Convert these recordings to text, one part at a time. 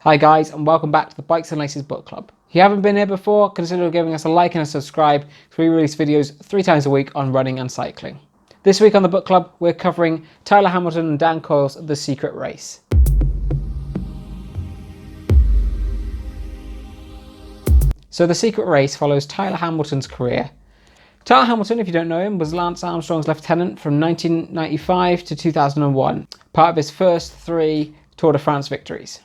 Hi guys, and welcome back to the Bikes and Laces Book Club. If you haven't been here before, consider giving us a like and a subscribe, because we release videos 3 times a week on running and cycling. This week on the book club, we're covering Tyler Hamilton and Dan Coyle's The Secret Race. So The Secret Race follows Tyler Hamilton's career. Tyler Hamilton, if you don't know him, was Lance Armstrong's lieutenant from 1995 to 2001, part of his first 3 Tour de France victories.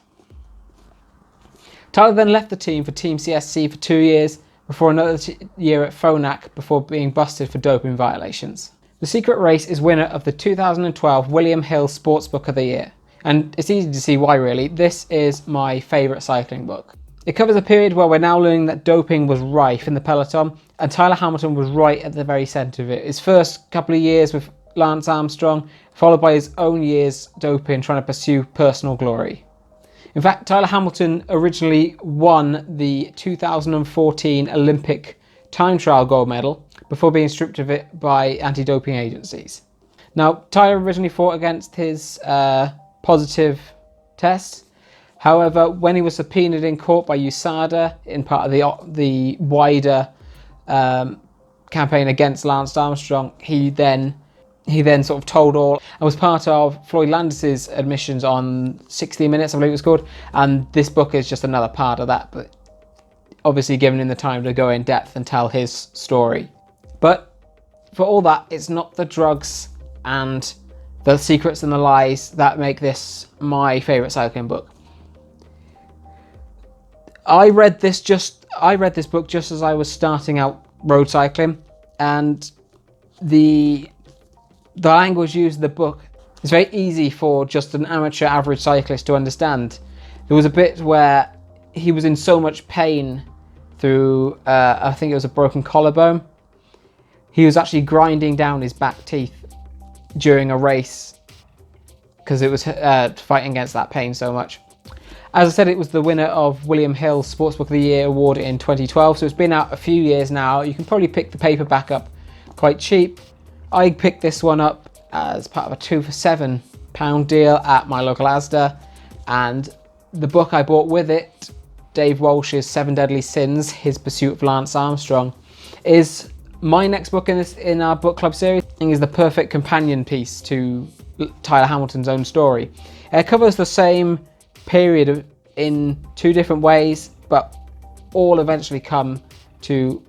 Tyler then left the team for Team CSC for 2 years, before another year at Phonak before being busted for doping violations. The Secret Race is winner of the 2012 William Hill Sportsbook of the Year. And it's easy to see why really. This is my favourite cycling book. It covers a period where we're now learning that doping was rife in the peloton, and Tyler Hamilton was right at the very centre of it. His first couple of years with Lance Armstrong, followed by his own years doping, trying to pursue personal glory. In fact, Tyler Hamilton originally won the 2014 Olympic time trial gold medal before being stripped of it by anti-doping agencies. Now, Tyler originally fought against his positive test. However, when he was subpoenaed in court by USADA in part of the wider campaign against Lance Armstrong, he then sort of told all, and was part of Floyd Landis's admissions on 60 Minutes, I believe it was called, and this book is just another part of that, but obviously giving him the time to go in depth and tell his story. But for all that, it's not the drugs and the secrets and the lies that make this my favourite cycling book. I read this book just as I was starting out road cycling, and the language used in the book is very easy for just an amateur average cyclist to understand. There was a bit where he was in so much pain through, I think it was a broken collarbone. He was actually grinding down his back teeth during a race because it was fighting against that pain so much. As I said, it was the winner of William Hill Sportsbook of the Year award in 2012, so it's been out a few years now. You can probably pick the paperback up quite cheap. I picked this one up as part of a 2 for £7 deal at my local Asda, and the book I bought with it, Dave Walsh's 7 Deadly Sins, His Pursuit of Lance Armstrong, is my next book in our book club series. It is the perfect companion piece to Tyler Hamilton's own story. It covers the same period in 2 different ways, but all eventually come to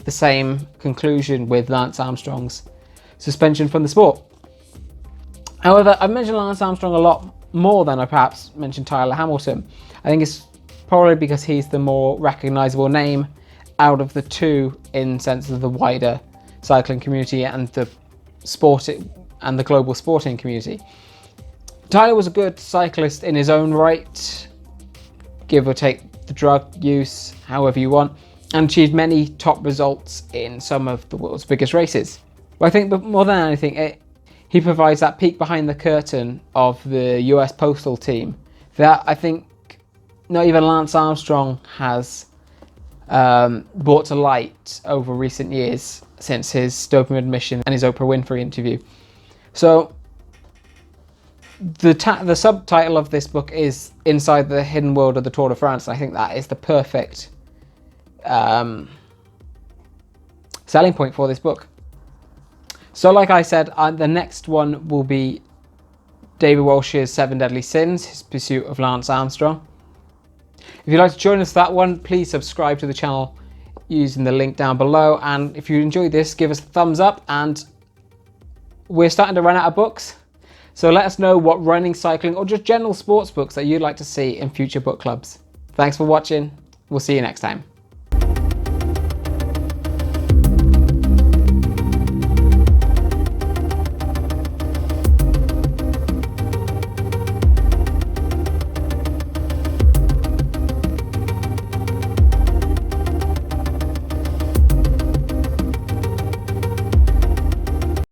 the same conclusion with Lance Armstrong's suspension from the sport. However, I've mentioned Lance Armstrong a lot more than I perhaps mentioned Tyler Hamilton. I think it's probably because he's the more recognisable name out of the 2 in sense of the wider cycling community and the global sporting community. Tyler was a good cyclist in his own right, give or take the drug use, however you want, and achieved many top results in some of the world's biggest races. But I think more than anything, he provides that peek behind the curtain of the US Postal Team that I think not even Lance Armstrong has brought to light over recent years since his doping admission and his Oprah Winfrey interview. So the subtitle of this book is Inside the Hidden World of the Tour de France, and I think that is the perfect selling point for this book. So like I said, the next one will be David Walsh's 7 Deadly Sins, His Pursuit of Lance Armstrong. If you'd like to join us for that one, please subscribe to the channel using the link down below. And if you enjoyed this, give us a thumbs up. And we're starting to run out of books, so let us know what running, cycling, or just general sports books that you'd like to see in future book clubs. Thanks for watching. We'll see you next time.